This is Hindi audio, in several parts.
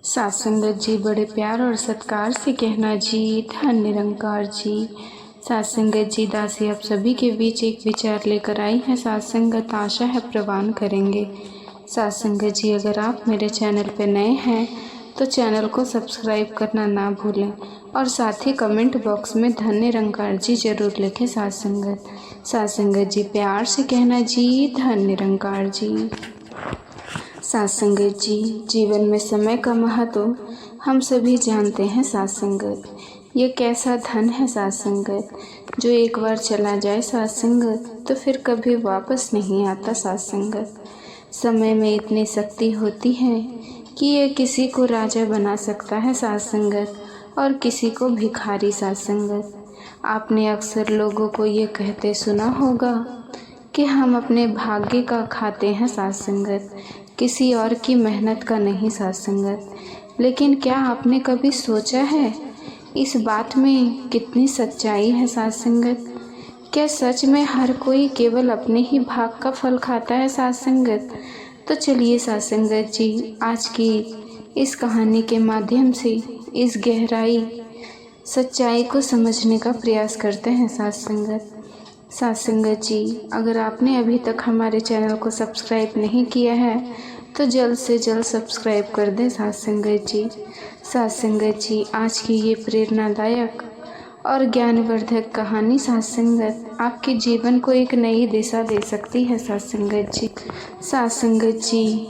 साथ संगत जी बड़े प्यार और सत्कार से कहना जी, धन निरंकार जी। साथ संगत जी दासी आप सभी के बीच एक विचार लेकर आई है। साथ संगत आशा है प्रवान करेंगे। साथ संगत जी अगर आप मेरे चैनल पर नए हैं तो चैनल को सब्सक्राइब करना ना भूलें और साथ ही कमेंट बॉक्स में धन निरंकार जी जरूर लिखें। साथ संगत जी प्यार से कहना जी, धन निरंकार जी। साथ संगत जी जीवन में समय का महत्व हम सभी जानते हैं। साथ संगत ये कैसा धन है साथ संगत, जो एक बार चला जाए साथ संगत तो फिर कभी वापस नहीं आता। साथ संगत समय में इतनी शक्ति होती है कि ये किसी को राजा बना सकता है साथ संगत, और किसी को भिखारी। साथ संगत आपने अक्सर लोगों को ये कहते सुना होगा कि हम अपने भाग्य का खाते हैं साथ संगत, किसी और की मेहनत का नहीं। साथ संगत लेकिन क्या आपने कभी सोचा है इस बात में कितनी सच्चाई है। साथ संगत क्या सच में हर कोई केवल अपने ही भाग का फल खाता है साथ संगत? तो चलिए साथ संगत जी आज की इस कहानी के माध्यम से इस गहराई सच्चाई को समझने का प्रयास करते हैं। साथ संगत जी अगर आपने अभी तक हमारे चैनल को सब्सक्राइब नहीं किया है तो जल्द से जल्द सब्सक्राइब कर दें। साथ संगत जी आज की ये प्रेरणादायक और ज्ञानवर्धक कहानी साथ संगत आपके जीवन को एक नई दिशा दे सकती है। साथ संगत जी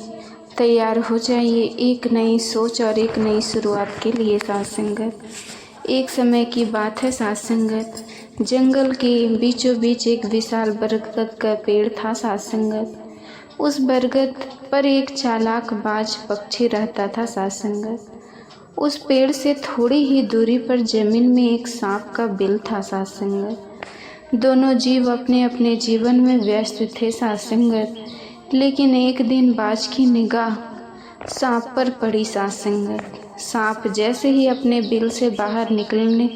तैयार हो जाइए एक नई सोच और एक नई शुरुआत के लिए। साथ संगत एक समय की बात है साथ संगत, जंगल के बीचों बीच एक विशाल बरगद का पेड़ था। साथ संगत उस बरगद पर एक चालाक बाज पक्षी रहता था। साथ संगत उस पेड़ से थोड़ी ही दूरी पर जमीन में एक सांप का बिल था। साथ संगत दोनों जीव अपने अपने जीवन में व्यस्त थे। साथ संगत लेकिन एक दिन बाज की निगाह सांप पर पड़ी। साथ संगत सांप जैसे ही अपने बिल से बाहर निकलने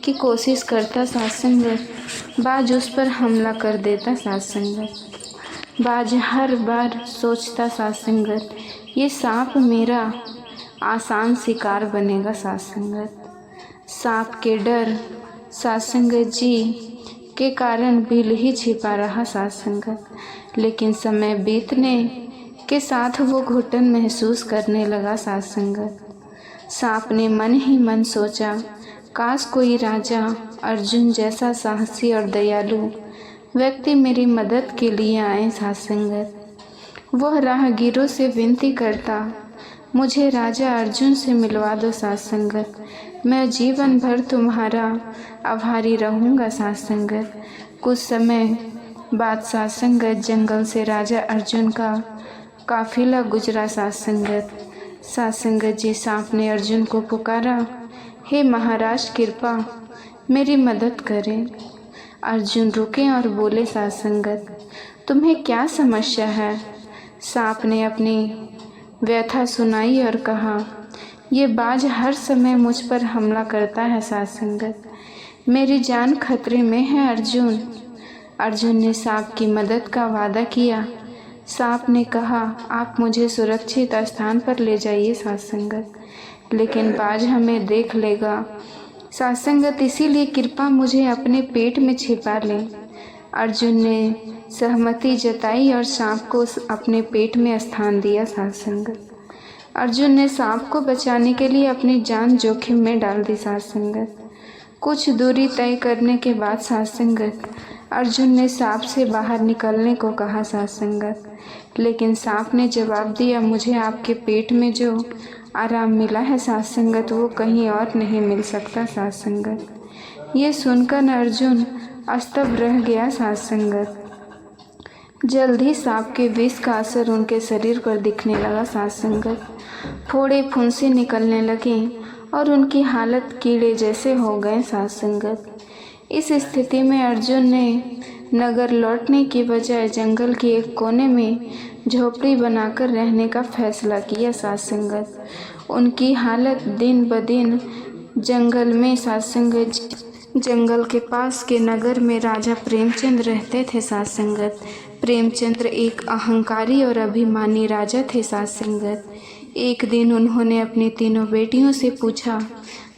की कोशिश करता साथ संगत बाज उस पर हमला कर देता। साथ संगत बाज हर बार सोचता साथ संगत ये सांप मेरा आसान शिकार बनेगा। साथ संगत सांप के डर साथ संगत जी के कारण बिल ही छिपा रहा। साथ संगत लेकिन समय बीतने के साथ वो घुटन महसूस करने लगा। साथ संगत सांप ने मन ही मन सोचा काश कोई राजा अर्जुन जैसा साहसी और दयालु व्यक्ति मेरी मदद के लिए आए। साथ संगत वह राहगीरों से विनती करता मुझे राजा अर्जुन से मिलवा दो। साथ संगत मैं जीवन भर तुम्हारा आभारी रहूँगा। साथ संगत कुछ समय बाद साथ संगत जंगल से राजा अर्जुन का काफिला गुजरा। साथ संगत जी सांप ने अर्जुन को पुकारा, हे महाराज कृपा मेरी मदद करें। अर्जुन रुके और बोले, साथ संगत तुम्हें क्या समस्या है? सांप ने अपनी व्यथा सुनाई और कहा, ये बाज हर समय मुझ पर हमला करता है। साथ संगत मेरी जान खतरे में है। अर्जुन ने सांप की मदद का वादा किया। सांप ने कहा, आप मुझे सुरक्षित स्थान पर ले जाइए साथ संगत, लेकिन बाज हमें देख लेगा। साथ संगत इसीलिए कृपा मुझे अपने पेट में छिपा लें। अर्जुन ने सहमति जताई और सांप को अपने पेट में स्थान दिया। साथ संगत अर्जुन ने सांप को बचाने के लिए अपनी जान जोखिम में डाल दी। साथ संगत कुछ दूरी तय करने के बाद साथ संगत अर्जुन ने सांप से बाहर निकलने को कहा। साथ संगत लेकिन सांप ने जवाब दिया, मुझे आपके पेट में जो आराम मिला है साथ संगत वो कहीं और नहीं मिल सकता। साथ संगत ये सुनकर अर्जुन स्तब्ध रह गया। साथ संगत जल्द ही सांप के विष का असर उनके शरीर पर दिखने लगा। साथ संगत फोड़े फुंसी निकलने लगे और उनकी हालत कीड़े जैसे हो गए। साथ संगत इस स्थिति में अर्जुन ने नगर लौटने की बजाय जंगल के एक कोने में झोपड़ी बनाकर रहने का फैसला किया। साथ संगत उनकी हालत दिन ब दिन जंगल में साथ संगत जंगल के पास के नगर में राजा प्रेमचंद रहते थे। साथ संगत प्रेमचंद्र एक अहंकारी और अभिमानी राजा थे। साथ संगत एक दिन उन्होंने अपनी तीनों बेटियों से पूछा,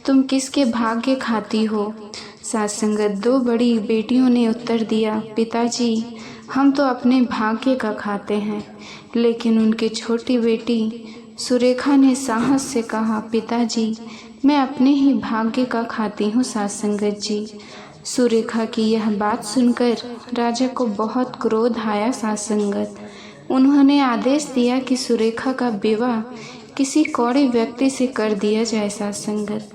तुम किसके भाग्य खाती हो? साथ संगत दो बड़ी बेटियों ने उत्तर दिया, पिताजी हम तो अपने भाग्य का खाते हैं। लेकिन उनकी छोटी बेटी सुरेखा ने साहस से कहा, पिताजी मैं अपने ही भाग्य का खाती हूँ साथ संगत जी। सुरेखा की यह बात सुनकर राजा को बहुत क्रोध आया साथ संगत। उन्होंने आदेश दिया कि सुरेखा का विवाह किसी कौड़े व्यक्ति से कर दिया जाए साथ संगत।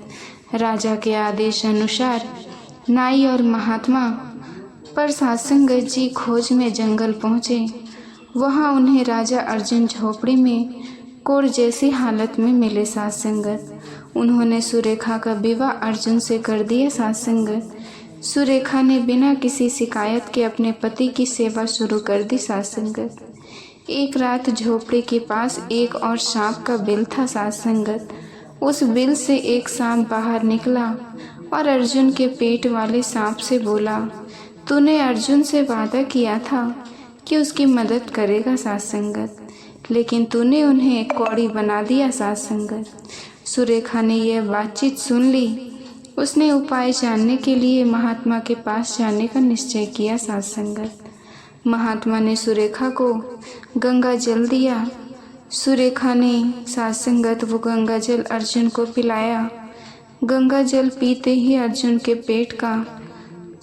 राजा के आदेश अनुसार नाई और महात्मा पर साथ संगत जी खोज में जंगल पहुँचे। वहाँ उन्हें राजा अर्जुन झोपड़ी में कोर जैसी हालत में मिले साथ संगत। उन्होंने सुरेखा का विवाह अर्जुन से कर दिया साथ संगत। सुरेखा ने बिना किसी शिकायत के अपने पति की सेवा शुरू कर दी साथ संगत। एक रात झोपड़ी के पास एक और सांप का बिल था साथ संगत। उस बिल से एक सांप बाहर निकला और अर्जुन के पेट वाले सांप से बोला, तूने अर्जुन से वादा किया था कि उसकी मदद करेगा साथ संगत, लेकिन तूने उन्हें कौड़ी बना दिया साथ संगत। सुरेखा ने यह बातचीत सुन ली। उसने उपाय जानने के लिए महात्मा के पास जाने का निश्चय किया साथ संगत। महात्मा ने सुरेखा को गंगा जल दिया। सुरेखा ने साथ संगत वो गंगा जल अर्जुन को पिलाया। गंगा जल पीते ही अर्जुन के पेट का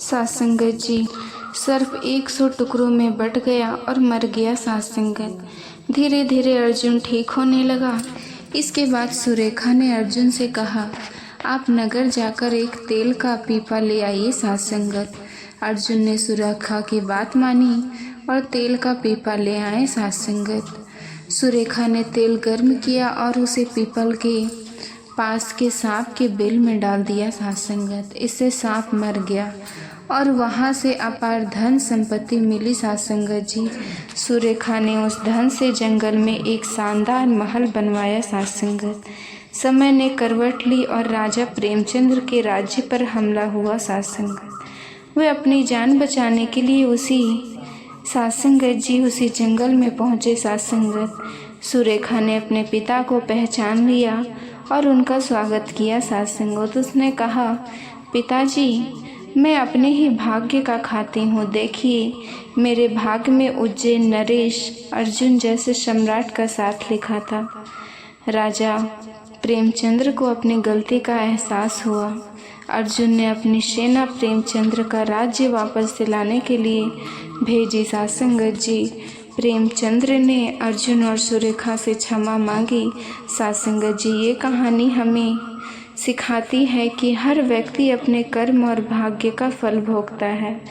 साथ संगत जी सर्प 100 टुकड़ों में बट गया और मर गया साथ संगत। धीरे धीरे अर्जुन ठीक होने लगा। इसके बाद सुरेखा ने अर्जुन से कहा, आप नगर जाकर एक तेल का पीपा ले आइए साथ संगत। अर्जुन ने सुरेखा की बात मानी और तेल का पीपा ले आए साथ संगत। सुरेखा ने तेल गर्म किया और उसे पीपल के पास के सांप के बिल में डाल दिया साथ संगत। इससे सांप मर गया और वहाँ से अपार धन संपत्ति मिली साथ संगत जी। सुरेखा ने उस धन से जंगल में एक शानदार महल बनवाया साथ संगत। समय ने करवट ली और राजा प्रेमचंद्र के राज्य पर हमला हुआ साथ संगत। वे अपनी जान बचाने के लिए उसी जंगल में पहुँचे साथ संगत। सुरेखा ने अपने पिता को पहचान लिया और उनका स्वागत किया साथ संगत। उसने कहा, पिताजी मैं अपने ही भाग्य का खाती हूँ। देखिए मेरे भाग्य में उज्जैन, नरेश, अर्जुन जैसे सम्राट का साथ लिखा था। राजा प्रेमचंद्र को अपनी गलती का एहसास हुआ। अर्जुन ने अपनी सेना प्रेमचंद्र का राज्य वापस दिलाने के लिए भेजी साथ संगत जी। प्रेमचंद्र ने अर्जुन और सुरेखा से क्षमा मांगी साथ संगत जी। ये कहानी हमें सिखाती है कि हर व्यक्ति अपने कर्म और भाग्य का फल भोगता है।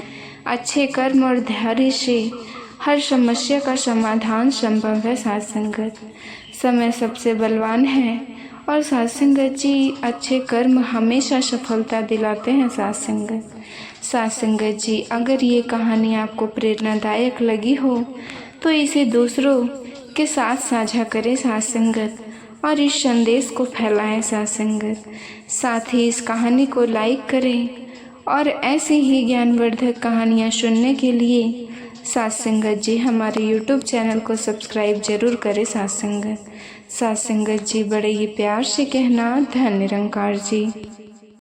अच्छे कर्म और धैर्य से हर समस्या का समाधान संभव है साथ संगत। समय सबसे बलवान है और साथ संगत जी अच्छे कर्म हमेशा सफलता दिलाते हैं साथ संगत। साथ संगत जी अगर ये कहानी आपको प्रेरणादायक लगी हो तो इसे दूसरों के साथ साझा करें साथ संगत और इस संदेश को फैलाएं साथ संगत। साथ ही इस कहानी को लाइक करें और ऐसी ही ज्ञानवर्धक कहानियाँ सुनने के लिए साथ संगत जी हमारे YouTube चैनल को सब्सक्राइब जरूर करें साथ संगत। साथ संगत जी बड़े ही प्यार से कहना, धन्य निरंकार जी।